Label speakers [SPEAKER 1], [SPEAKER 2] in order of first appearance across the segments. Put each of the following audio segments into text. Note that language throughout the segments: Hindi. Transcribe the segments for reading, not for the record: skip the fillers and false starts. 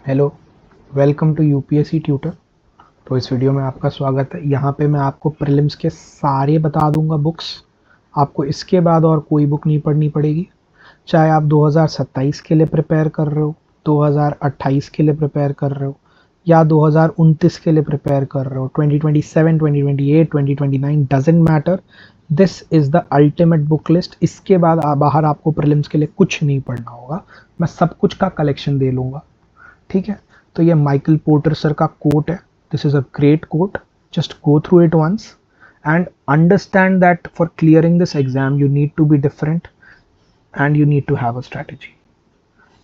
[SPEAKER 1] Hello, welcome to UPSC tutor. तो इस वीडियो में आपका स्वागत है। यहाँ पे मैं आपको प्रीलिम्स के सारे बता दूंगा बुक्स। आपको इसके बाद और कोई बुक नहीं पढ़नी पड़ेगी। चाहे आप 2027 के लिए प्रिपेयर कर रहे हो, 2028 के लिए प्रिपेयर कर रहे हो, या 2029 के लिए प्रिपेयर कर रहे हो, 2027, 2028, 2029, doesn't matter. This is the ultimate book list. इसके बाद बाहर आपको प्रीलिम्स के लिए कुछ नहीं पढ़ना होगा। मैं सब कुछ का कलेक्शन दे लूँगा। ठीक है। तो ये माइकल पोर्टर सर का कोट है। This is a great quote. Just go through it once and understand that for clearing this exam you need to be different and you need to have a strategy.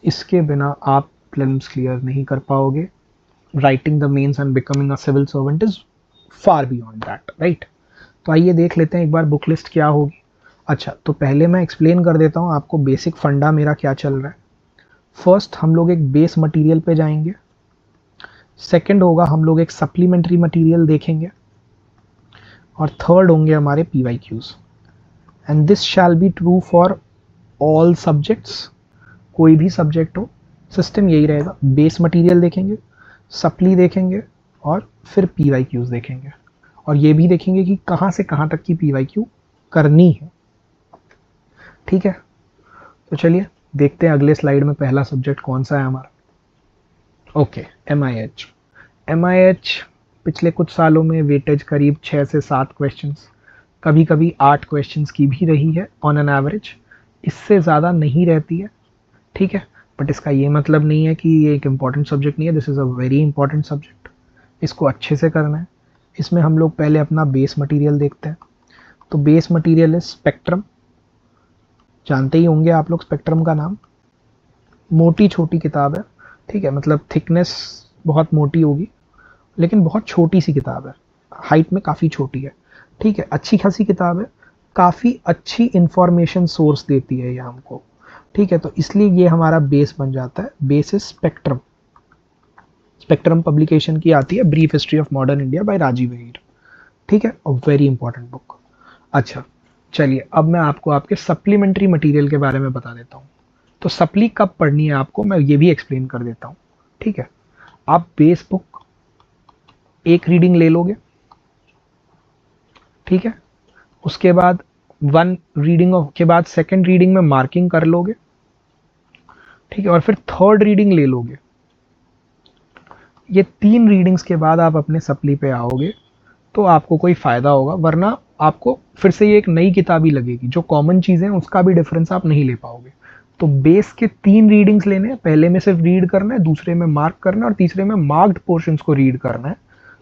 [SPEAKER 1] इसके बिना आप प्रीलिम्स क्लियर नहीं कर पाओगे। Writing the mains and becoming a civil servant is far beyond that, right. तो आइए देख लेते हैं एक बार बुक लिस्ट क्या होगी। अच्छा, तो पहले मैं एक्सप्लेन कर देता हूँ आपको बेसिक फंडा मेरा क्या चल रहा है। फर्स्ट हम लोग एक बेस मटेरियल पे जाएंगे। सेकंड होगा हम लोग एक सप्लीमेंट्री मटेरियल देखेंगे। और थर्ड होंगे हमारे PYQs. And this shall be true for all subjects. कोई भी सब्जेक्ट हो, सिस्टम यही रहेगा। बेस मटेरियल देखेंगे, सप्ली देखेंगे, और फिर पीवाईक्यूज देखेंगे। और ये भी देखेंगे कि कहाँ से कहाँ तक की पीवाईक्यू करनी है। ठीक है। तो चलिए देखते हैं अगले स्लाइड में पहला सब्जेक्ट कौन सा है हमारा। ओके, एमआईएच। एमआईएच पिछले कुछ सालों में वेटेज करीब 6 से 7 क्वेश्चंस, कभी कभी 8 क्वेश्चंस की भी रही है ऑन एन एवरेज। इससे ज़्यादा नहीं रहती है। ठीक है। बट इसका ये मतलब नहीं है कि ये एक इम्पॉर्टेंट सब्जेक्ट नहीं है। This is a very important subject. इसको अच्छे से करना है। इसमें हम लोग पहले अपना बेस मटेरियल देखते हैं। तो बेस मटेरियल है स्पेक्ट्रम। जानते ही होंगे आप लोग स्पेक्ट्रम का नाम। मोटी छोटी किताब है। ठीक है, मतलब थिकनेस बहुत मोटी होगी, लेकिन बहुत छोटी सी किताब है। हाइट में काफ़ी छोटी है। ठीक है, अच्छी खासी किताब है। काफ़ी अच्छी इंफॉर्मेशन सोर्स देती है ये हमको। ठीक है, तो इसलिए ये हमारा बेस बन जाता है। Base is spectrum. Spectrum publication की आती है brief history of modern India by Rajiv Heer. ठीक है, और वेरी इंपॉर्टेंट बुक। अच्छा, चलिए अब मैं आपको आपके सप्लीमेंट्री मटेरियल के बारे में बता देता हूँ। तो सप्ली कब पढ़नी है आपको, मैं ये भी एक्सप्लेन कर देता हूँ। ठीक है। आप बेस बुक एक रीडिंग ले लोगे। ठीक है। उसके बाद वन रीडिंग के बाद सेकंड रीडिंग में मार्किंग कर लोगे। ठीक है, और फिर थर्ड रीडिंग ले लोगे। ये 3 रीडिंग्स के बाद आप अपने सप्ली पे आओगे तो आपको कोई फ़ायदा होगा, वरना आपको फिर से ये एक नई किताब ही लगेगी। जो कॉमन चीज़ें हैं उसका भी डिफरेंस आप नहीं ले पाओगे। तो बेस के 3 रीडिंग्स लेने हैं। पहले में सिर्फ रीड करना है, दूसरे में मार्क करना है, और तीसरे में मार्क्ड पोर्शंस को रीड करना है।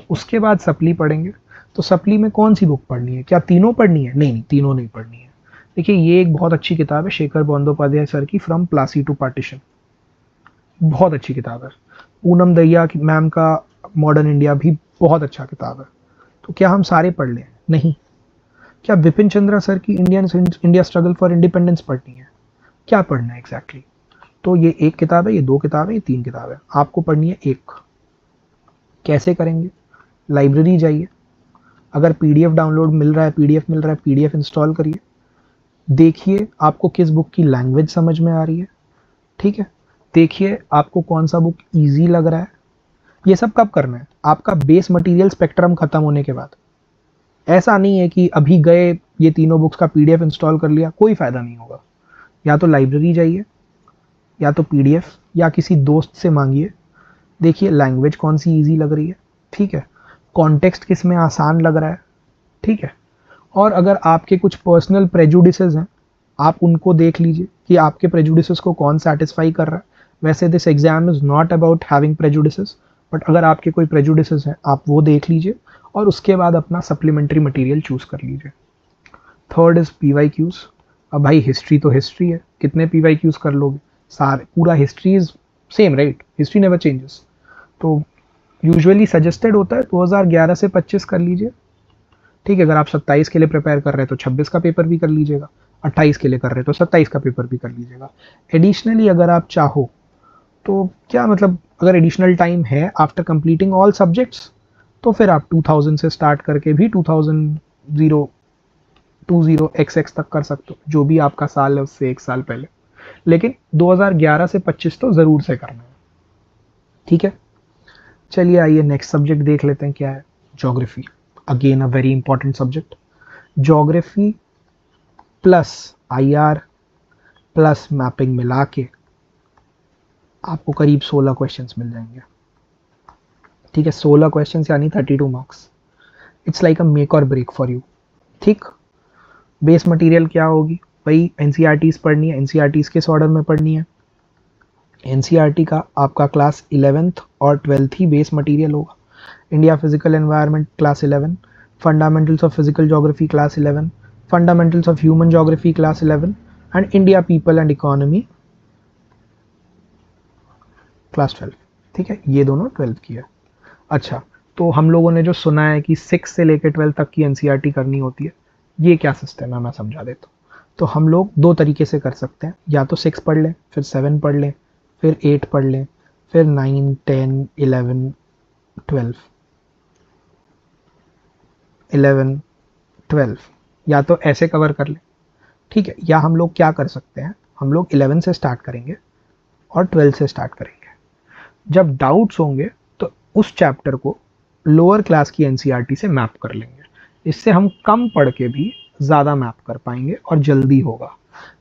[SPEAKER 1] उसके बाद सप्ली पढ़ेंगे। तो सप्ली में कौन सी बुक पढ़नी है? क्या तीनों पढ़नी है? नहीं नहीं, तीनों नहीं पढ़नी है। देखिए, ये एक बहुत अच्छी किताब है शेखर बंदोपाध्याय सर की, फ्रॉम प्लासी टू पार्टीशन। बहुत अच्छी किताब है। पूनम दहिया की मैम का मॉडर्न इंडिया भी बहुत अच्छा किताब है। तो क्या हम सारे पढ़ लें? नहीं। क्या विपिन चंद्रा सर की Indian India struggle for independence पढ़नी है? क्या पढ़ना है एग्जैक्टली exactly? तो ये एक किताब है, ये 2 किताब है, ये 3 किताब है। आपको पढ़नी है एक। कैसे करेंगे? लाइब्रेरी जाइए। अगर पीडीएफ डाउनलोड मिल रहा है, पीडीएफ मिल रहा है, पीडीएफ इंस्टॉल करिए। देखिए आपको किस बुक की लैंग्वेज समझ में आ रही है। ठीक है। देखिए आपको कौन सा बुक इजी लग रहा है। ये सब कब करना है? आपका बेस मटेरियल स्पेक्ट्रम खत्म होने के बाद। ऐसा नहीं है कि अभी गए ये तीनों बुक्स का पीडीएफ इंस्टॉल कर लिया, कोई फायदा नहीं होगा। या तो लाइब्रेरी जाइए, या तो पीडीएफ, या किसी दोस्त से मांगिए। देखिए लैंग्वेज कौन सी इजी लग रही है। ठीक है। कॉन्टेक्स्ट किस में आसान लग रहा है। ठीक है। और अगर आपके कुछ पर्सनल प्रेजुडिसेस हैं, आप उनको देख लीजिए कि आपके प्रेजुडिसेस को कौन सेटिस्फाई कर रहा है। वैसे this exam is not about having prejudices, but अगर आपके कोई प्रेजुडिसेस हैं आप वो देख लीजिए, और उसके बाद अपना सप्लीमेंट्री मटेरियल चूज कर लीजिए। Third is PYQs. अब भाई हिस्ट्री तो हिस्ट्री है, कितने पीवाईक्यूज कर लोगे? सारे, पूरा history is same, right? History never changes. तो यूजुअली सजेस्टेड होता है 2011 से 25 कर लीजिए। ठीक है। अगर आप 27 के लिए प्रिपेयर कर रहे हैं तो 26 का पेपर भी कर लीजिएगा। 28 के लिए कर रहे हैं तो 27 का पेपर भी कर लीजिएगा। एडिशनली अगर आप चाहो तो क्या मतलब, अगर एडिशनल टाइम है आफ्टर कंप्लीटिंग ऑल सब्जेक्ट्स, तो फिर आप 2000 से स्टार्ट करके भी 2020 तक कर सकते हो। जो भी आपका साल है उससे 1 साल पहले। लेकिन 2011 से 25 तो ज़रूर से करना है। ठीक है, चलिए आइए नेक्स्ट सब्जेक्ट देख लेते हैं क्या है। Geography, again a very important subject. Geography plus IR plus mapping मिला के आपको करीब 16 क्वेश्चंस मिल जाएंगे। ठीक है, 16 क्वेश्चंस यानी 32 marks. It's like a make और ब्रेक फॉर यू। ठीक, बेस मटेरियल क्या होगी भाई, एनसीईआरटीज पढ़नी है। एनसीईआरटीज किस ऑर्डर में पढ़नी है? एनसीईआरटी का आपका क्लास 11th और 12th ही बेस मटेरियल होगा। India physical environment class 11, fundamentals of physical geography class 11, fundamentals of human geography class 11 and India people and economy class 12। ठीक है, ये दोनों 12th की है। अच्छा, तो हम लोगों ने जो सुना है कि 6 से लेकर 12 तक की एनसीईआरटी करनी होती है, ये क्या सिस्टम है मैं समझा देता हूँ। तो हम लोग दो तरीके से कर सकते हैं, या तो 6 पढ़ लें, फिर 7 पढ़ लें, फिर 8 पढ़ लें, फिर 9 10 11 12 11 12, या तो ऐसे कवर कर लें। ठीक है, या हम लोग क्या कर सकते हैं, हम लोग 11 से स्टार्ट करेंगे और 12 से स्टार्ट करेंगे। जब डाउट्स होंगे तो उस चैप्टर को लोअर क्लास की एनसीईआरटी से मैप कर लेंगे। इससे हम कम पढ़ के भी ज़्यादा मैप कर पाएंगे और जल्दी होगा।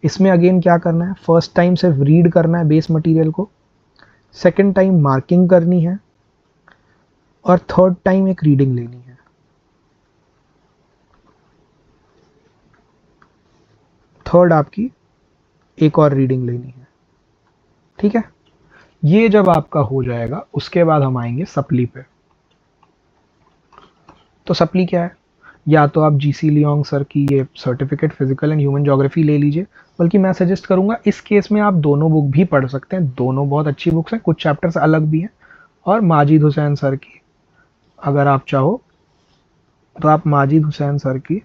[SPEAKER 1] इसमें अगेन क्या करना है, फर्स्ट टाइम सिर्फ रीड करना है बेस मटेरियल को, सेकंड टाइम मार्किंग करनी है और थर्ड टाइम एक रीडिंग लेनी है। थर्ड आपकी एक और रीडिंग लेनी है। ठीक है, ये जब आपका हो जाएगा उसके बाद हम आएंगे सप्ली पे। तो सप्ली क्या है, या तो आप जीसी लियोंग सर की ये certificate physical and human geography ले लीजिए, बल्कि मैं सजेस्ट करूंगा इस केस में आप दोनों बुक भी पढ़ सकते हैं। दोनों बहुत अच्छी बुक्स हैं, कुछ चैप्टर्स अलग भी हैं। और माजिद हुसैन सर की अगर आप चाहो तो आप माजिद हुसैन सर की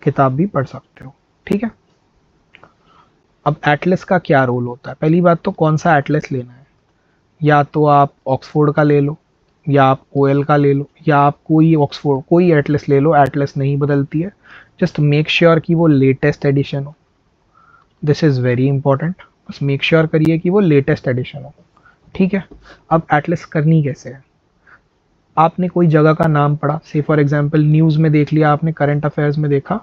[SPEAKER 1] किताब भी पढ़ सकते हो। ठीक है, अब एटलस का क्या रोल होता है, पहली बात तो कौन सा एटलस लेना है, या तो आप ऑक्सफोर्ड का ले लो, या आप ओएल का ले लो, या आप कोई ऑक्सफोर्ड कोई एटलस ले लो। एटलस नहीं बदलती है, जस्ट मेक श्योर कि वो लेटेस्ट एडिशन हो। दिस इज़ वेरी इंपॉर्टेंट, बस मेक श्योर करिए कि वो लेटेस्ट एडिशन हो। ठीक है, अब एटलस करनी कैसे है, आपने कोई जगह का नाम पढ़ा, से फॉर एग्जांपल न्यूज़ में देख लिया आपने, करंट अफेयर्स में देखा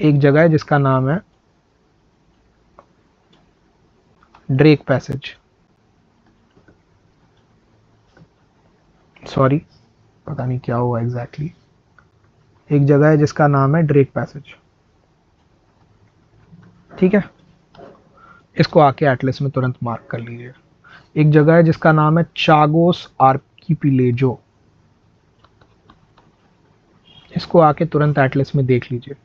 [SPEAKER 1] एक जगह है जिसका नाम है ड्रेक पैसेज, सॉरी पता नहीं क्या हुआ एग्जैक्टली एक जगह है जिसका नाम है ड्रेक पैसेज। ठीक है, इसको आके एटलस में तुरंत मार्क कर लीजिए। एक जगह है जिसका नाम है चागोस आर्किपिलेजो, इसको आके तुरंत एटलस में देख लीजिए।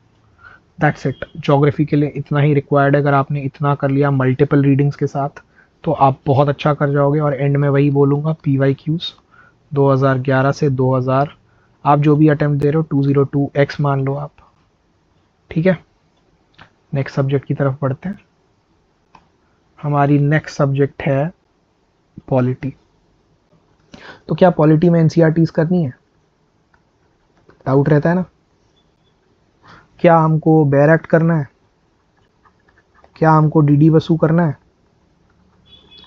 [SPEAKER 1] दैट्स इट, ज्योग्राफी के लिए इतना ही रिक्वायर्ड है। अगर आपने इतना कर लिया मल्टीपल रीडिंग्स के साथ तो आप बहुत अच्छा कर जाओगे। और एंड में वही बोलूँगा, PYQs 2011 से 2000 आप जो भी अटेम्प्ट दे रहे हो 202x मान लो आप। ठीक है, नेक्स्ट सब्जेक्ट की तरफ बढ़ते हैं। हमारी नेक्स्ट सब्जेक्ट है पॉलिटी। तो क्या पॉलिटी में एनसीईआरटीज करनी है, डाउट रहता है ना। क्या हमको बेयर एक्ट करना है, क्या हमको डीडी वसू करना है,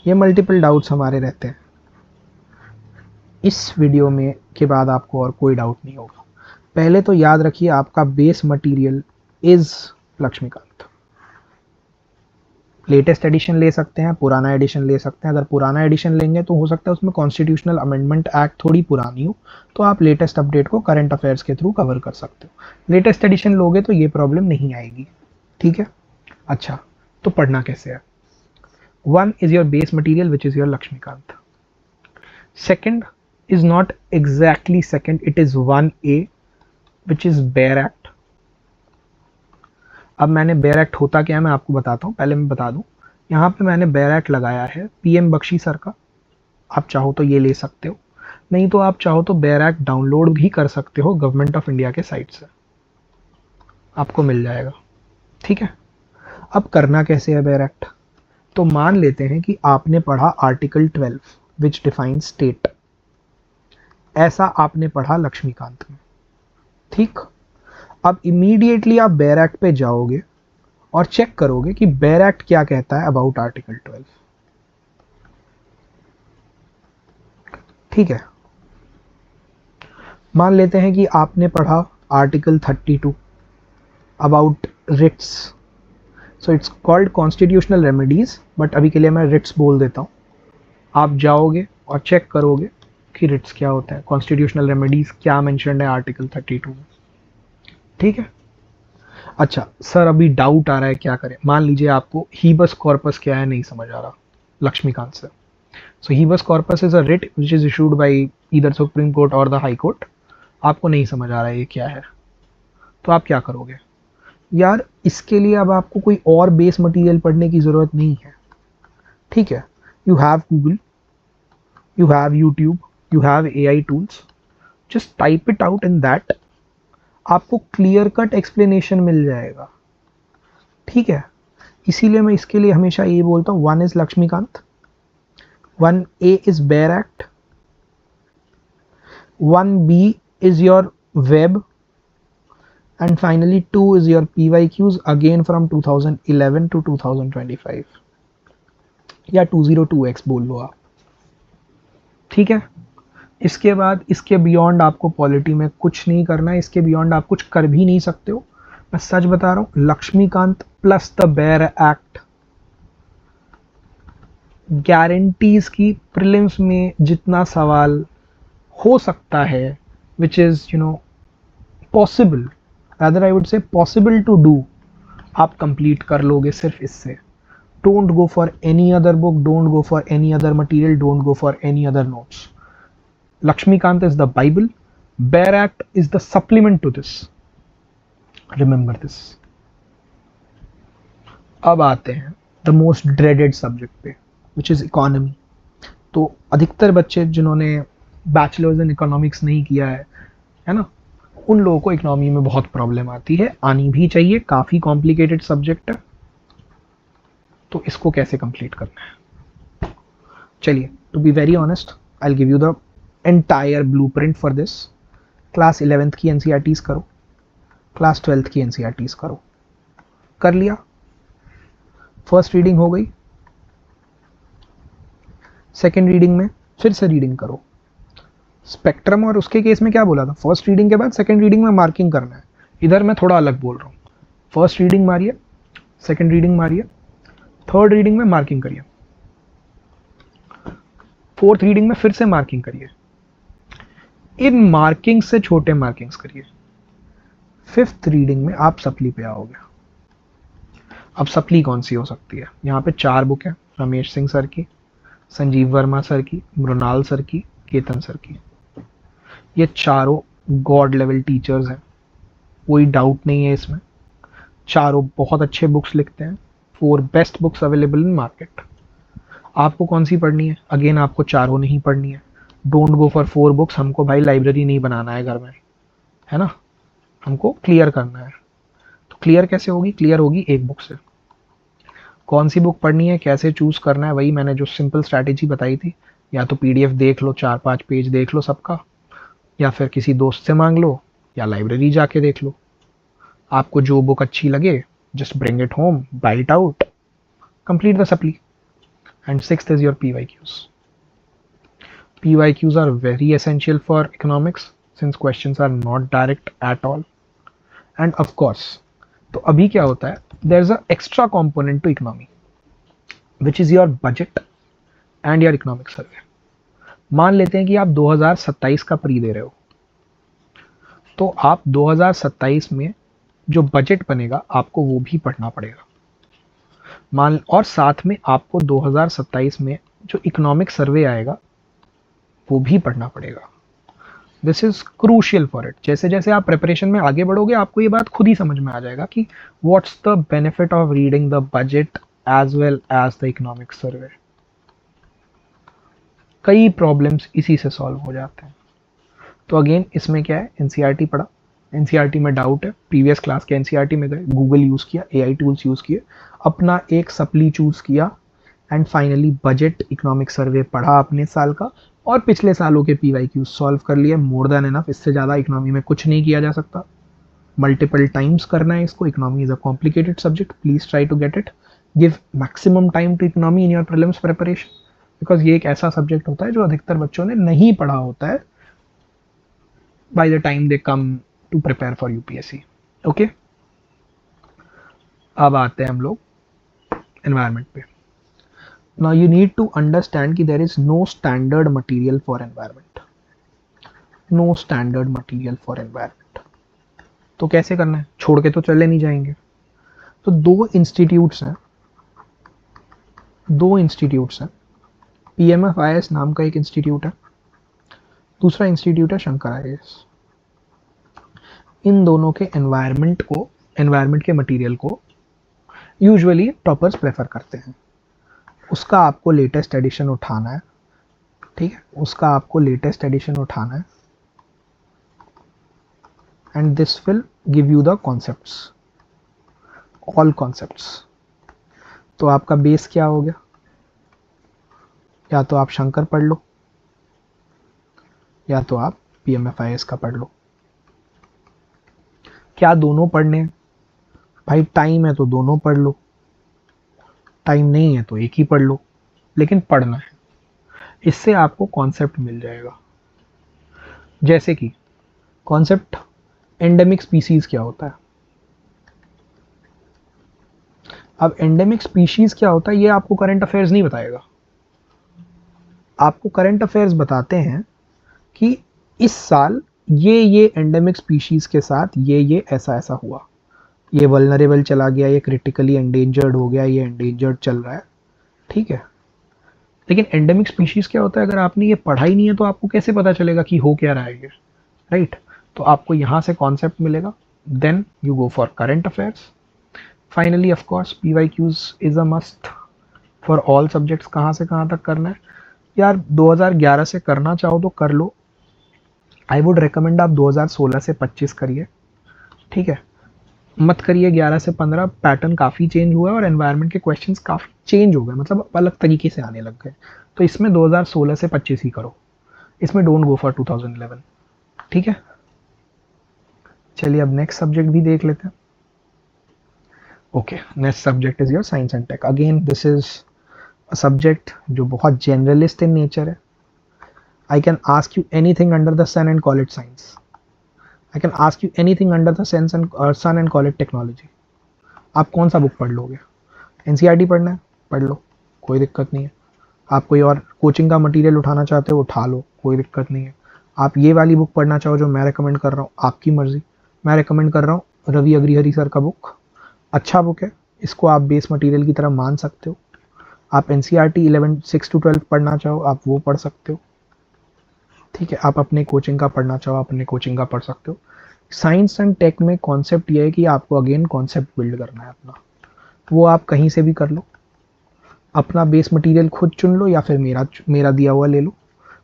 [SPEAKER 1] ये मल्टीपल डाउट्स हमारे रहते हैं। इस वीडियो में के बाद आपको और कोई डाउट नहीं होगा। पहले तो याद रखिए आपका base material is Laxmikanth. Latest edition ले सकते हैं, पुराना एडिशन ले सकते हैं। अगर पुराना एडिशन लेंगे तो हो सकता है उसमें कॉन्स्टिट्यूशनल अमेंडमेंट एक्ट थोड़ी पुरानी हो, तो आप लेटेस्ट अपडेट को करंट अफेयर्स के थ्रू कवर कर सकते हो। लेटेस्ट एडिशन लोगे तो ये प्रॉब्लम नहीं आएगी। ठीक है, अच्छा तो पढ़ना कैसे है। One is your base material which is your Laxmikanth. Second is not exactly second, it is 1A which is bare act. अब मैंने बेयर एक्ट होता क्या है मैं आपको बताता हूँ, पहले मैं बता दूँ। यहाँ पे मैंने बेयर एक्ट लगाया है PM बख्शी सर का, आप चाहो तो ये ले सकते हो, नहीं तो आप चाहो तो बेयर एक्ट डाउनलोड भी कर सकते हो गवर्नमेंट ऑफ इंडिया के साइट से, आपको मिल जाएगा। ठीक है, अब करना कैसे है बेयर एक्ट। तो मान लेते हैं कि आपने पढ़ा आर्टिकल 12 विच डिफाइंस स्टेट, ऐसा आपने पढ़ा लक्ष्मीकांत में। ठीक, अब इमीडिएटली आप बेयर एक्ट पे जाओगे और चेक करोगे कि बेयर एक्ट क्या कहता है अबाउट आर्टिकल 12। ठीक है, मान लेते हैं कि आपने पढ़ा article 32 about writs, so it's called constitutional remedies, but अभी के लिए मैं रिट्स बोल देता हूँ। आप जाओगे और चेक करोगे कि रिट्स क्या होता है, कॉन्स्टिट्यूशनल रेमेडीज क्या मेंशन्ड है आर्टिकल 32 में। ठीक है, अच्छा सर अभी डाउट आ रहा है, क्या करें? मान लीजिए आपको हीबस कॉर्पस क्या है नहीं समझ आ रहा लक्ष्मीकांत से। So habeas corpus is a writ which is issued by either supreme court और द हाई कोर्ट। आपको नहीं समझ आ रहा है ये क्या है, तो आप क्या करोगे? यार इसके लिए अब आपको कोई और बेस मटेरियल पढ़ने की ज़रूरत नहीं है। ठीक है, you have Google, you have YouTube, you have AI tools, just type it out in that, आपको क्लियर कट एक्सप्लेनेशन मिल जाएगा। ठीक है, इसीलिए मैं इसके लिए हमेशा ये बोलता हूँ, 1 is Lakshmikant, 1A is bare act, 1B is your web, and finally 2 is your PYQs again from 2011 to 2025 या 202x बोल लो आप। ठीक है, इसके बाद इसके बियॉन्ड आपको पॉलिटी में कुछ नहीं करना है, इसके बियॉन्ड आप कुछ कर भी नहीं सकते हो। मैं सच बता रहा हूं, Lakshmikant plus the bare act guarantees की प्रीलिम्स में जितना सवाल हो सकता है, which is possible, rather I would say possible to do, आप कंप्लीट कर लोगे सिर्फ इससे। Don't go for any other book, don't go for any other material, don't go for any other notes. Lakshmikant is the Bible, Bear Act is the supplement to this. Remember this. अब आते हैं the most dreaded subject पे, which is economy. तो अधिकतर बच्चे जिन्होंने बैचलर्स इन इकोनॉमिक्स नहीं किया है ना, उन लोगों को इकोनॉमी में बहुत प्रॉब्लम आती है, आनी भी चाहिए, काफ़ी कॉम्प्लिकेटेड सब्जेक्ट है। तो इसको कैसे कंप्लीट करना है? चलिए, to be very honest, I will give you the entire blueprint for this. Class 11th की एनसीईआरटीज करो, क्लास 12th की एनसीईआरटीज करो, कर लिया, फर्स्ट रीडिंग हो गई, सेकेंड रीडिंग में फिर से रीडिंग करो। स्पेक्ट्रम और उसके केस में क्या बोला था, फर्स्ट रीडिंग के बाद सेकेंड रीडिंग में मार्किंग करना है। इधर मैं थोड़ा अलग बोल रहा हूँ, फर्स्ट रीडिंग मारिए, सेकेंड रीडिंग मारिए, थर्ड रीडिंग में मार्किंग करिए, फोर्थ रीडिंग में फिर से मार्किंग करिए, इन मार्किंग से छोटे मार्किंग्स करिए, फिफ्थ रीडिंग में आप सप्ली पे आओगे। अब सप्ली कौन सी हो सकती है? यहाँ पे 4 बुक है, रमेश सिंह सर की, संजीव वर्मा सर की, मृणाल सर की, केतन सर की। ये चारों गॉड लेवल टीचर्स हैं, कोई डाउट नहीं है इसमें। चारों बहुत अच्छे बुक्स लिखते हैं, 4 best books available in market. आपको कौन सी पढ़नी है? अगेन आपको चारों नहीं पढ़नी है। Don't go for 4 books. हमको भाई लाइब्रेरी नहीं बनाना है घर में, है ना, हमको क्लियर करना है। तो क्लियर कैसे होगी? क्लियर होगी एक बुक से। कौन सी बुक पढ़नी है, कैसे चूज करना है, वही मैंने जो सिंपल स्ट्रैटेजी बताई थी। या तो पीडीएफ देख लो, 4-5 पेज देख लो सबका, या फिर किसी दोस्त से मांग लो, या लाइब्रेरी जाके देख लो। आपको जो बुक अच्छी लगे, just bring it home, buy it out, complete the supply. And 6th is your PYQs. PYQs are very essential for economics since questions are not direct at all. And of course, तो अभी क्या होता है, there's an extra component to economy, which is your budget and your economic survey. मान लेते हैं कि आप 2027 का प्री दे रहे हो, तो आप 2027 में जो बजट बनेगा आपको वो भी पढ़ना पड़ेगा। मान, और साथ में आपको 2027 में जो इकोनॉमिक सर्वे आएगा वो भी पढ़ना पड़ेगा। This is crucial for it. जैसे जैसे आप प्रिपरेशन में आगे बढ़ोगे आपको ये बात खुद ही समझ में आ जाएगा कि what's the benefit of reading the budget as well as the economic survey. कई प्रॉब्लम्स इसी से सॉल्व हो जाते हैं। तो अगेन इसमें क्या है, एनसीईआरटी पढ़ा, एनसीईआरटी में डाउट है, प्रीवियस क्लास के एनसीईआरटी में गए, गूगल यूज़ किया, एआई टूल्स यूज़ किए, अपना एक सप्ली चूज़ किया, and finally budget economic survey पढ़ा अपने साल का, और पिछले सालों के पीवाईक्यू सॉल्व कर लिए। मोर देन इनफ, इससे ज़्यादा इकोनॉमी में कुछ नहीं किया जा सकता। मल्टीपल टाइम्स करना है इसको. Economy is a complicated subject, please try to get it. Give maximum time to economy in your prelims preparation, because ये एक ऐसा सब्जेक्ट होता है जो अधिकतर बच्चों ने नहीं पढ़ा होता है by the time they come to prepare for UPSC. Okay, अब आते हैं हम लोग एनवायरनमेंट पे. Now you need to understand कि there is no standard material for environment. No standard material for environment. तो कैसे करना है, छोड़ के तो चले नहीं जाएंगे. तो दो इंस्टीट्यूट्स हैं. PMFIS नाम का एक इंस्टीट्यूट है, दूसरा इंस्टीट्यूट है शंकर IAS. इन दोनों के एनवायरनमेंट के मटेरियल को यूजुअली टॉपर्स प्रेफर करते हैं. उसका आपको लेटेस्ट एडिशन उठाना है. ठीक है, उसका आपको लेटेस्ट एडिशन उठाना है. And this will give you the concepts, all concepts. तो आपका बेस क्या हो गया, या तो आप शंकर पढ़ लो या तो आप PMFIS का पढ़ लो. क्या दोनों पढ़ने हैं भाई? टाइम है तो दोनों पढ़ लो, टाइम नहीं है तो एक ही पढ़ लो, लेकिन पढ़ना है. इससे आपको कॉन्सेप्ट मिल जाएगा. जैसे कि कॉन्सेप्ट एंडेमिक स्पीसीज क्या होता है. अब एंडेमिक स्पीशीज क्या होता है ये आपको करंट अफेयर्स नहीं बताएगा. आपको करंट अफेयर्स बताते हैं कि इस साल ये एंडेमिक स्पीशीज के साथ ये ऐसा ऐसा हुआ, ये वल्नरेबल चला गया, ये क्रिटिकली एंडेंजर्ड हो गया, ये एंडेंजर्ड चल रहा है. ठीक है, लेकिन एंडेमिक स्पीशीज क्या होता है, अगर आपने ये पढ़ा ही नहीं है तो आपको कैसे पता चलेगा कि हो क्या रहा है ये, राइट. तो आपको यहाँ से कॉन्सेप्ट मिलेगा, then you go for current affairs. Finally of course PYQs is a must for all subjects. कहाँ से कहाँ तक करना है यार, 2011 से करना चाहो तो कर लो. आई वुड रिकमेंड आप 2016 से 25 करिए. ठीक है, मत करिए 11 से 15. पैटर्न काफ़ी चेंज हुआ है और एनवायरनमेंट के क्वेश्चंस काफ़ी चेंज हो गए, मतलब अलग तरीके से आने लग गए. तो इसमें 2016 से 25 ही करो, इसमें डोंट गो फॉर 2011. ठीक है, चलिए अब नेक्स्ट सब्जेक्ट भी देख लेते हैं. Okay, next subject is your science and tech. Again this is a subject जो बहुत जनरलिस्ट इन नेचर है. I can ask you anything under the sun and call it science. I can ask you anything under the sun and call it technology. आप कौन सा बुक पढ़ लोगे? NCERT पढ़ना है, पढ़ लो, कोई दिक्कत नहीं है. आप कोई और कोचिंग का मटेरियल उठाना चाहते हो, उठा लो, कोई दिक्कत नहीं है. आप ये वाली बुक पढ़ना चाहो जो मैं रेकमेंड कर रहा हूँ, आपकी मर्जी. मैं रेकमेंड कर रहा हूँ रवि अग्रहरि सर का बुक. अच्छा बुक है, इसको आप बेस मटेरियल की तरह मान सकते हो. आप NCERT 6 to 12 पढ़ना चाहो, आप वो पढ़ सकते हो. ठीक है, आप अपने कोचिंग का पढ़ना चाहो, अपने कोचिंग का पढ़ सकते हो. साइंस एंड टेक में कॉन्सेप्ट ये है कि आपको अगेन कॉन्सेप्ट बिल्ड करना है अपना. वो आप कहीं से भी कर लो, अपना बेस मटेरियल खुद चुन लो या फिर मेरा दिया हुआ ले लो.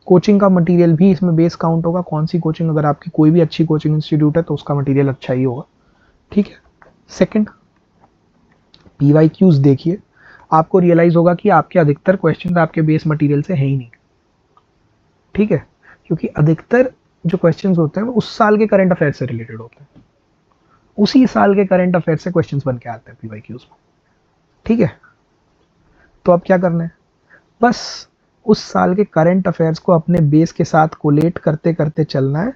[SPEAKER 1] कोचिंग का मटेरियल भी इसमें बेस काउंट होगा. कौन सी कोचिंग, अगर आपकी कोई भी अच्छी कोचिंग इंस्टीट्यूट है तो उसका मटेरियल अच्छा ही होगा. ठीक है. सेकंड, PYQs देखिए, आपको रियलाइज होगा कि आपके अधिकतर क्वेश्चंस आपके बेस मटेरियल से है ही नहीं. ठीक है, क्योंकि अधिकतर जो क्वेश्चंस होते हैं वो उस साल के करंट अफेयर से रिलेटेड होते हैं. उसी साल के करंट अफेयर से क्वेश्चंस बन के आते हैं PYQs में. ठीक है, तो अब क्या करना है, बस उस साल के करंट अफेयर्स को अपने बेस के साथ कोलेट करते करते चलना है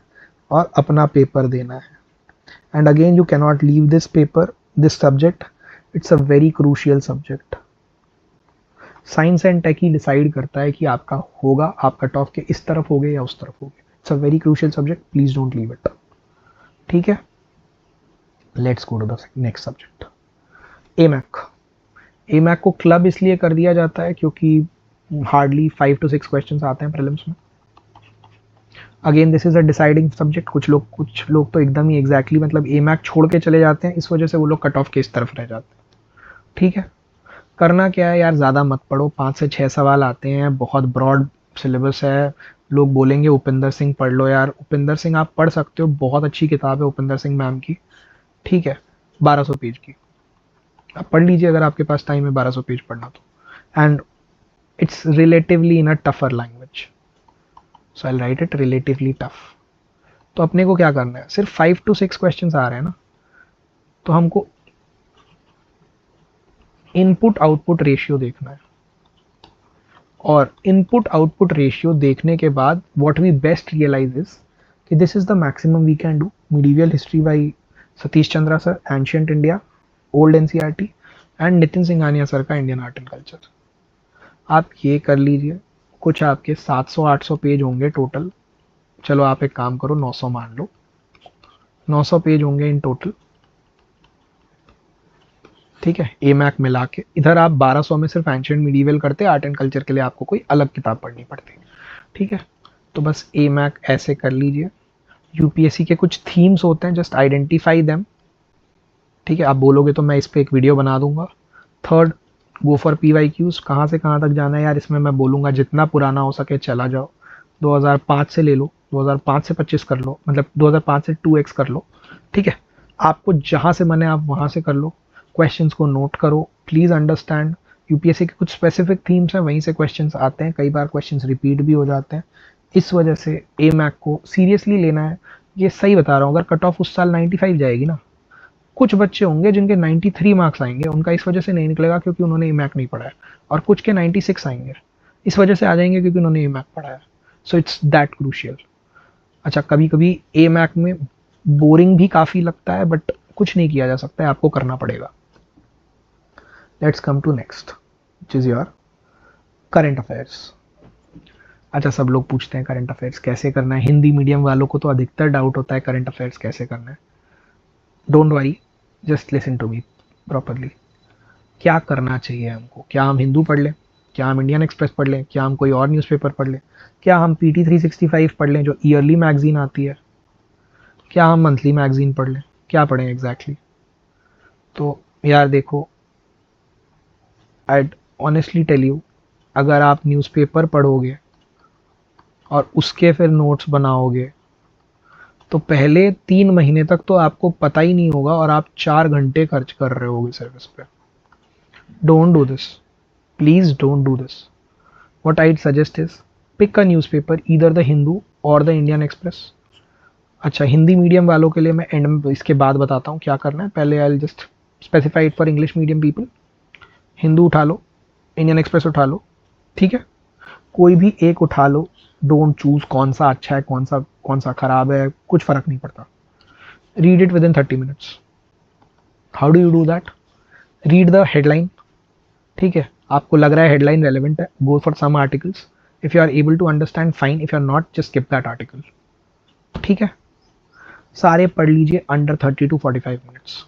[SPEAKER 1] और अपना पेपर देना है. And again you can not leave this paper, this subject. It's a very crucial subject. Science and tech ही डिसाइड करता है कि आपका होगा, आप कट ऑफ के इस तरफ होगे या उस तरफ होगे. It's a very crucial subject, please don't leave it. ठीक है, let's go to the next subject, AMAC. AMAC को क्लब इसलिए कर दिया जाता है क्योंकि हार्डली 5 to 6 क्वेश्चंस आते हैं प्रीलिम्स में. Again this is a deciding subject. कुछ लोग तो एकदम ही एग्जैक्टली मतलब AMAC छोड़ के चले जाते हैं, इस वजह से वो लोग कट ऑफ के इस तरफ रह जाते हैं. ठीक है, करना क्या है यार, ज़्यादा मत पढ़ो. 5 से 6 सवाल आते हैं, बहुत ब्रॉड सिलेबस है. लोग बोलेंगे उपिंदर सिंह पढ़ लो यार. उपिंदर सिंह आप पढ़ सकते हो, बहुत अच्छी किताब है उपिंदर सिंह मैम की. ठीक है, 1200 पेज की, आप पढ़ लीजिए अगर आपके पास टाइम है 1200 पेज पढ़ना तो. And it's relatively in a tougher language, so I right it relatively tough. तो अपने को क्या करना है, सिर्फ 5 to 6 क्वेश्चन आ रहे हैं ना, तो हमको इनपुट आउटपुट रेशियो देखना है, और इनपुट आउटपुट रेशियो देखने के बाद what we best realise is कि this is the maximum we can do. Medieval history by Satish Chandra sir, ancient India, old NCERT, and Nitin Singhania sir का इंडियन आर्ट एंड कल्चर। आप ये कर लीजिए। कुछ आपके 700-800 पेज होंगे टोटल। चलो आप एक काम करो, 900 मान लो, 900 पेज होंगे इन टोटल, ठीक है, ए मैक मिला के। इधर आप 1200 में सिर्फ एंशियंट मिडीवियल करते, आर्ट एंड कल्चर के लिए आपको कोई अलग किताब पढ़नी पड़ती, ठीक है। तो बस ए मैक ऐसे कर लीजिए। यूपीएससी के कुछ थीम्स होते हैं, जस्ट आइडेंटिफाई देम, ठीक है। आप बोलोगे तो मैं इस पर एक वीडियो बना दूंगा। थर्ड, गो फॉर PYQs, कहाँ से कहाँ तक जाना है यार, इसमें मैं बोलूँगा जितना पुराना हो सके चला जाओ। 2005 से ले लो, 2005 से 25 कर लो, मतलब 2005 से 2x कर लो, ठीक है। आपको जहाँ से मन है आप वहाँ से कर लो। क्वेश्चंस को नोट करो, प्लीज़ अंडरस्टैंड यूपीएससी के कुछ स्पेसिफिक थीम्स हैं, वहीं से क्वेश्चंस आते हैं, कई बार क्वेश्चंस रिपीट भी हो जाते हैं। इस वजह से ए मैक को सीरियसली लेना है। ये सही बता रहा हूँ, अगर कट ऑफ उस साल 95 जाएगी ना, कुछ बच्चे होंगे जिनके 93 मार्क्स आएंगे, उनका इस वजह से नहीं निकलेगा क्योंकि उन्होंने ए मैक नहीं पढ़ा है, और कुछ के 96 आएंगे, इस वजह से आ जाएंगे क्योंकि उन्होंने ए मैक पढ़ा है। So it's that crucial. अच्छा, कभी कभी ए मैक में बोरिंग भी काफ़ी लगता है, बट कुछ नहीं किया जा सकता है, आपको करना पड़ेगा। Let's come to next, which is your current affairs. अच्छा, सब लोग पूछते हैं करंट अफेयर्स कैसे करना है। हिंदी मीडियम वालों को तो अधिकतर डाउट होता है करंट अफेयर्स कैसे करना है। Don't worry, just listen to me properly. क्या करना चाहिए हमको? क्या हम हिंदू पढ़ लें? क्या हम इंडियन एक्सप्रेस पढ़ लें? क्या हम कोई और न्यूज़पेपर पढ़ लें? क्या हम PT 365 पढ़ लें जो ईयरली मैगजीन आती है? क्या हम मंथली मैगजीन पढ़ लें? क्या पढ़ें एग्जैक्टली? तो यार देखो, आई ऑनेस्टली टेल यू, अगर आप न्यूज़पेपर पढ़ोगे और उसके फिर नोट्स बनाओगे तो पहले 3 महीने तक तो आपको पता ही नहीं होगा, और आप 4 घंटे खर्च कर रहे होगे सिर्फ इस पे। Don't do this, please don't do this. What I'd suggest is pick a newspaper, either the Hindu or the Indian Express। अच्छा, हिंदी मीडियम वालों के लिए मैं एंड में इसके बाद बताता हूँ क्या करना है। पहले I just specify it for English medium people. Hindu उठा लो, इंडियन एक्सप्रेस उठा लो, ठीक है, कोई भी एक उठा लो। डोंट चूज कौन सा अच्छा है कौन सा खराब है, कुछ फर्क नहीं पड़ता। Read it within 30 minutes. How do you do that? Read the headline, ठीक है, आपको लग रहा है हेडलाइन रेलेवेंट है, go for some articles. If you are able to understand fine, if you are not just skip that article, ठीक है। सारे पढ़ लीजिए अंडर 30 to 45 मिनट्स,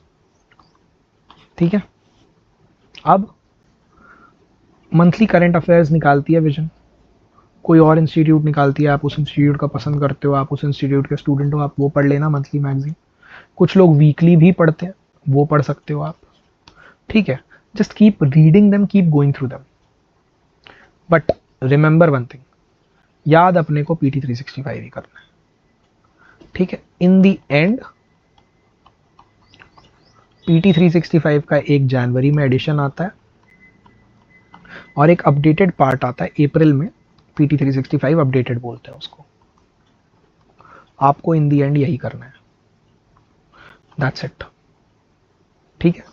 [SPEAKER 1] ठीक है। अब मंथली करंट अफेयर्स निकालती है विजन, कोई और इंस्टीट्यूट निकालती है, आप उस इंस्टीट्यूट का पसंद करते हो, आप उस इंस्टीट्यूट के स्टूडेंट हो, आप वो पढ़ लेना मंथली मैगजीन। कुछ लोग वीकली भी पढ़ते हैं, वो पढ़ सकते हो आप, ठीक है। Just keep reading them, keep going through them, but remember one thing, याद अपने को PT 365 ही करना है, ठीक है। इन दी एंड PT 365 का 1 जनवरी में एडिशन आता है, और एक अपडेटेड पार्ट आता है अप्रैल में। PT 365 अपडेटेड बोलते हैं उसको। आपको इन दी एंड यही करना है, दैट्स इट, ठीक है।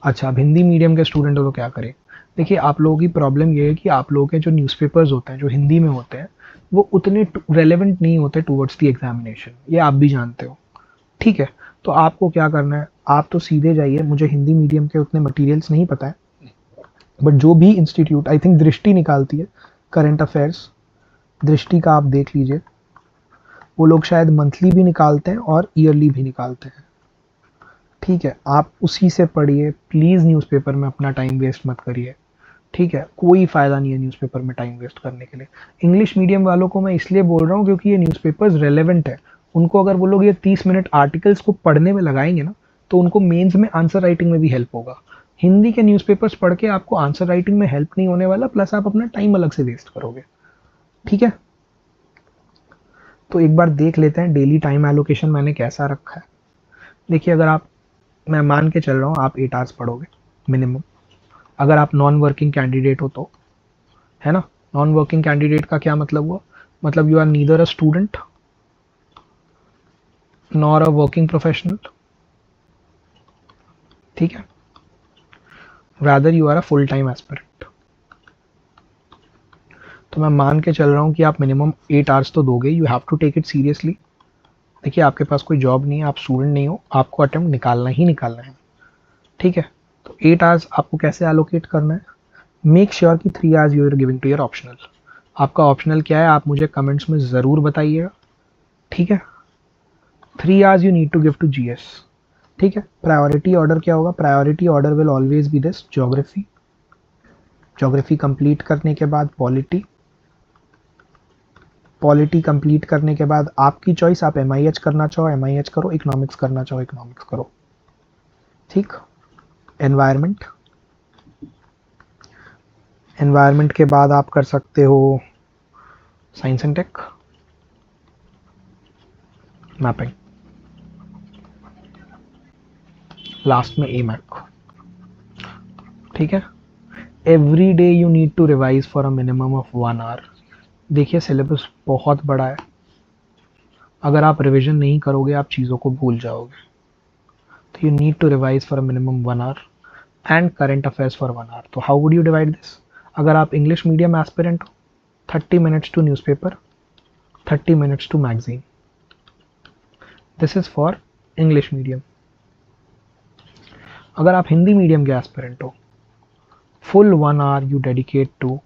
[SPEAKER 1] अच्छा, अब हिंदी मीडियम के स्टूडेंट हो तो क्या करें? देखिए, आप लोगों की प्रॉब्लम ये है कि आप लोगों के जो न्यूज़पेपर्स होते हैं जो हिंदी में होते हैं वो उतने रेलेवेंट नहीं होते टूवर्ड्स द एग्जामिनेशन, ये आप भी जानते हो, ठीक है। तो आपको क्या करना है, आप तो सीधे जाइए, मुझे हिंदी मीडियम के उतने मटेरियल्स नहीं पता है, बट जो भी इंस्टीट्यूट, आई थिंक दृष्टि निकालती है करंट अफेयर्स, दृष्टि का आप देख लीजिए, वो लोग शायद मंथली भी निकालते हैं और ईयरली भी निकालते हैं, ठीक है। आप उसी से पढ़िए, प्लीज़ न्यूज़पेपर में अपना टाइम वेस्ट मत करिए, ठीक है। कोई फ़ायदा नहीं है न्यूज़पेपर में टाइम वेस्ट करने के लिए। इंग्लिश मीडियम वालों को मैं इसलिए बोल रहा हूँ क्योंकि ये न्यूज़पेपर्स रेलेवेंट है। उनको अगर वो लोग ये 30 मिनट आर्टिकल्स को पढ़ने में लगाएंगे ना, तो उनको मेंस में आंसर राइटिंग में भी हेल्प होगा। हिंदी के न्यूज़पेपर्स पढ़ के आपको आंसर राइटिंग में हेल्प नहीं होने वाला, प्लस आप अपना टाइम अलग से वेस्ट करोगे, ठीक है। तो एक बार देख लेते हैं डेली टाइम एलोकेशन मैंने कैसा रखा है। देखिए, अगर आप, मैं मान के चल रहा हूँ आप 8 आवर्स पढ़ोगे मिनिमम, अगर आप नॉन वर्किंग कैंडिडेट हो तो, है ना। नॉन वर्किंग कैंडिडेट का क्या मतलब हुआ? मतलब you are neither a student nor a working professional, ठीक है, rather you are a full time aspirant. तो मैं मान के चल रहा हूँ कि आप मिनिमम 8 आवर्स तो दोगे, you have to take it seriously. देखिए आपके पास कोई जॉब नहीं है, आप स्टूडेंट नहीं हो, आपको अटेम्प्ट निकालना ही निकालना है, ठीक है। तो 8 आवर्स आपको कैसे एलोकेट करना है, मेक श्योर कि 3 hours you are giving to your optional. आपका ऑप्शनल क्या है आप मुझे कमेंट्स में ज़रूर बताइएगा, ठीक है। 3 hours you need to give to GS, ठीक है। प्रायोरिटी ऑर्डर क्या होगा, priority order will always be this, geography, geography complete करने के बाद पॉलिटी, पॉलिटी कंप्लीट करने के बाद आपकी चॉइस, आप एमआईएच करना चाहो एमआईएच करो, इकोनॉमिक्स करना चाहो इकोनॉमिक्स करो, ठीक। एनवायरनमेंट, एनवायरनमेंट के बाद आप कर सकते हो science and tech, mapping, last में ए मैक, ठीक है। Every day you need to revise for a minimum of 1 hour. देखिए सिलेबस बहुत बड़ा है, अगर आप रिवीजन नहीं करोगे आप चीज़ों को भूल जाओगे। तो you need to revise for a minimum 1 hour and current affairs for 1 hour. तो how would you divide this, अगर आप इंग्लिश मीडियम एस्पिरेंट हो 30 minutes to newspaper, 30 minutes to magazine, this is for English medium. अगर आप हिंदी मीडियम के एस्पिरेंट हो, full 1 hour you dedicate to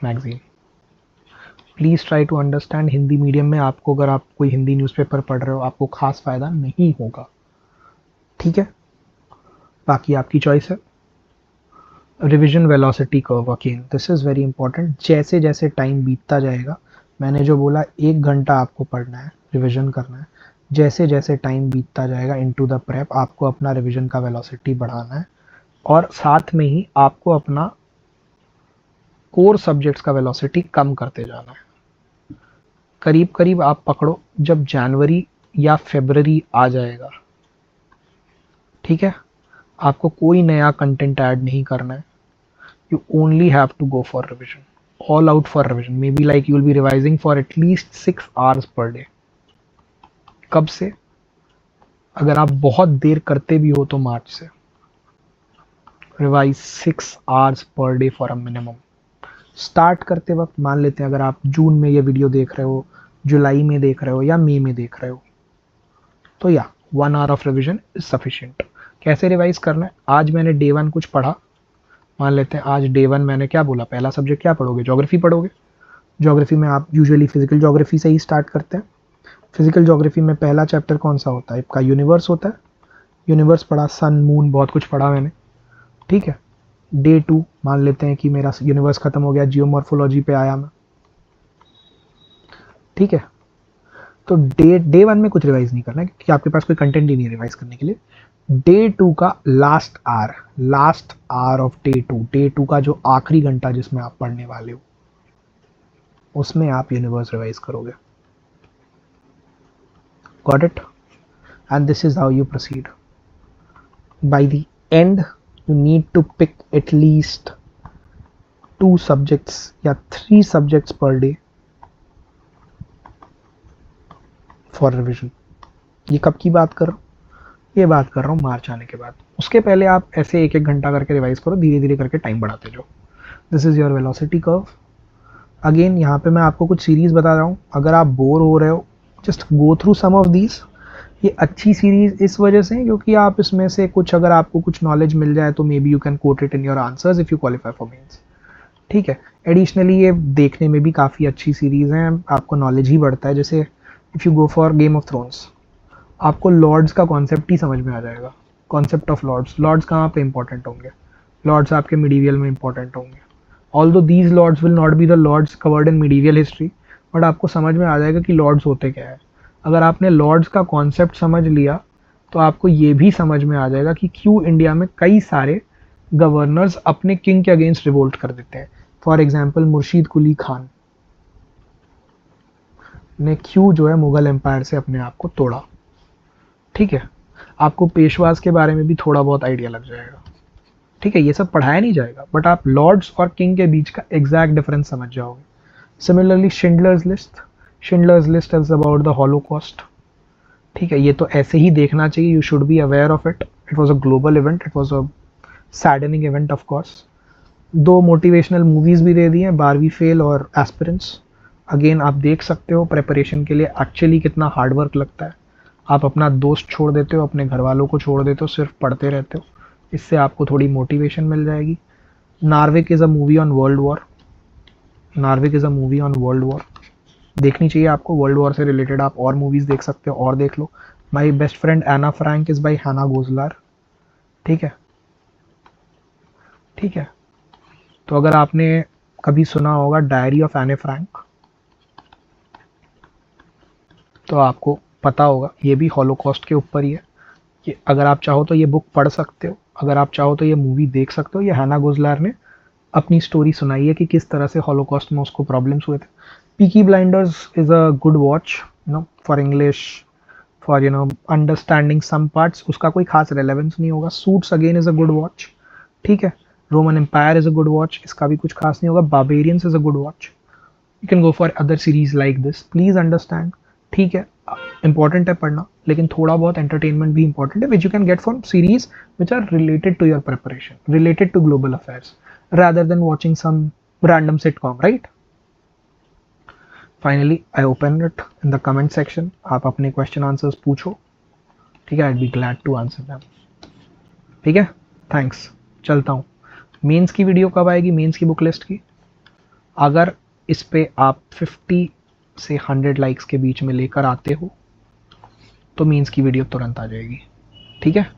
[SPEAKER 1] magazine. Please try to understand, Hindi medium में आपको, अगर आप कोई हिंदी न्यूज़पेपर पढ़ रहे हो आपको खास फ़ायदा नहीं होगा, ठीक है। बाकी आपकी चॉइस है। Revision velocity curve, again this is very important. जैसे जैसे टाइम बीतता जाएगा, मैंने जो बोला 1 घंटा आपको पढ़ना है, रिवीजन करना है, जैसे जैसे टाइम बीतता जाएगा इनटू द प्रेप आपको अपना रिवीजन का वेलोसिटी बढ़ाना है, और साथ में ही आपको अपना कोर सब्जेक्ट्स का वेलोसिटी कम करते जाना है। करीब करीब आप पकड़ो जब जनवरी या फरवरी आ जाएगा, ठीक है, आपको कोई नया कंटेंट ऐड नहीं करना है, you only have to go for revision, all out for revision, maybe like you will be revising for at least 6 hours per day। कब से, अगर आप बहुत देर करते भी हो तो मार्च से, revise 6 hours per day for a minimum। Start करते वक्त मान लेते हैं अगर आप जून में ये वीडियो देख रहे हो, जुलाई में देख रहे हो या मई में देख रहे हो, तो या 1 hour of revision is sufficient. कैसे रिवाइज करना है, आज मैंने डे 1 कुछ पढ़ा, मान लेते हैं आज डे 1 मैंने क्या बोला, पहला सब्जेक्ट क्या पढ़ोगे, ज्योग्राफी पढ़ोगे। ज्योग्राफी में आप यूजुअली फिजिकल ज्योग्राफी से ही स्टार्ट करते हैं। फिजिकल ज्योग्राफी में पहला चैप्टर कौन सा होता है, आपका यूनिवर्स होता है। यूनिवर्स पढ़ा, सन मून बहुत कुछ पढ़ा मैंने, ठीक है। डे 2 मान लेते हैं कि मेरा यूनिवर्स खत्म हो गया, जियोमॉर्फोलॉजी पे आया मैं, ठीक है। तो डे 1 में कुछ रिवाइज नहीं करना है क्योंकि आपके पास कोई कंटेंट ही नहीं रिवाइज करने के लिए। डे 2 का लास्ट आवर ऑफ डे 2 का जो आखिरी घंटा जिसमें आप पढ़ने वाले हो, उसमें आप यूनिवर्स रिवाइज करोगे। Got it? And this is how you proceed. By the end you need to pick at least 2 subjects या 3 subjects per day for revision। ये कब की बात कर रहा हूँ, ये बात कर रहा हूँ मार्च आने के बाद। उसके पहले आप ऐसे 1-1 घंटा करके रिवाइज करो, धीरे धीरे करके टाइम बढ़ाते जाओ। This is your velocity curve. Again यहाँ पे मैं आपको कुछ सीरीज बता रहा हूँ, अगर आप बोर हो रहे हो just go through some of these. ये अच्छी सीरीज इस वजह से क्योंकि आप इसमें से कुछ, अगर आपको कुछ नॉलेज मिल जाए तो maybe you can quote it in your answers if you qualify for mains, ठीक है। एडिशनली ये देखने में भी काफ़ी अच्छी सीरीज़ हैं, आपको नॉलेज ही बढ़ता है। जैसे if you go for game of thrones, आपको लॉर्ड्स का कॉन्सेप्ट ही समझ में आ जाएगा। कॉन्सेप्ट ऑफ लॉर्ड्स कहाँ पे इंपॉर्टेंट होंगे, लॉर्ड्स आपके मिडीवियल में इंपॉर्टेंट होंगे। Although these lords will not be the lords covered in medieval history, but आपको समझ में आ जाएगा कि लॉर्ड्स होते क्या है। अगर आपने लॉर्ड्स का कॉन्सेप्ट समझ लिया तो आपको ये भी समझ में आ जाएगा कि क्यों इंडिया में कई सारे गवर्नर्स अपने किंग के अगेंस्ट रिवोल्ट कर देते हैं। फॉर एग्जाम्पल मुर्शीद कुली खान ने क्यों जो है मुगल एम्पायर से अपने आप को तोड़ा, ठीक है। आपको पेशवाज के बारे में भी थोड़ा बहुत आइडिया लग जाएगा, ठीक है। ये सब पढ़ाया नहीं जाएगा बट आप लॉर्ड्स और किंग के बीच का एग्जैक्ट डिफरेंस समझ जाओगे। Similarly Schindler's list is about the Holocaust, ठीक है, ये तो ऐसे ही देखना चाहिए, you should be aware of it, it was a global event, it was a saddening event of course. 2 motivational movies भी दे दी हैं, बारहवीं फेल और एस्पिरेंट्स। अगेन आप देख सकते हो प्रेपरेशन के लिए एक्चुअली कितना हार्ड वर्क लगता है। आप अपना दोस्त छोड़ देते हो, अपने घर वालों को छोड़ देते हो, सिर्फ पढ़ते रहते हो, इससे आपको थोड़ी मोटिवेशन मिल जाएगी। Narvik is a movie on world war, Narvik is a movie on world war, देखनी चाहिए आपको। वर्ल्ड वॉर से रिलेटेड आप और मूवीज़ देख सकते हो और देख लो। My best friend Anne Frank is by Hannah Goslar. ठीक है, ठीक है। तो अगर आपने कभी सुना होगा डायरी ऑफ एने फ्रैंक, तो आपको पता होगा ये भी हॉलोकॉस्ट के ऊपर ही है। कि अगर आप चाहो तो ये बुक पढ़ सकते हो, अगर आप चाहो तो ये मूवी देख सकते हो। ये हैना गोजलार ने अपनी स्टोरी सुनाई है कि किस तरह से हॉलोकॉस्ट में उसको प्रॉब्लम्स हुए थे। Peaky Blinders is a good watch, for English, for understanding some parts. उसका कोई खास रेलेवेंस नहीं होगा। Suits again is a good watch, ठीक है। Roman Empire is a good watch, इसका भी कुछ खास नहीं होगा। Barbarians is a good watch. You can go for other series like this, please understand. ठीक है, इंपॉर्टेंट है पढ़ना, लेकिन थोड़ा बहुत एंटरटेनमेंट भी इंपॉर्टेंट है, which you can get from series which are related to your preparation, related to global affairs, rather than watching some random sitcom, right? Finally, I open it in the comment section. आप अपने क्वेश्चन आंसर्स पूछो, ठीक है, I'd be glad to answer them. ठीक है, थैंक्स, चलता हूँ। मेंस की वीडियो कब आएगी, मेंस की बुक लिस्ट की? अगर इस पे आप 50 से 100 लाइक्स के बीच में लेकर आते हो तो मेंस की वीडियो तुरंत आ जाएगी। ठीक है,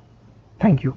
[SPEAKER 1] थैंक यू।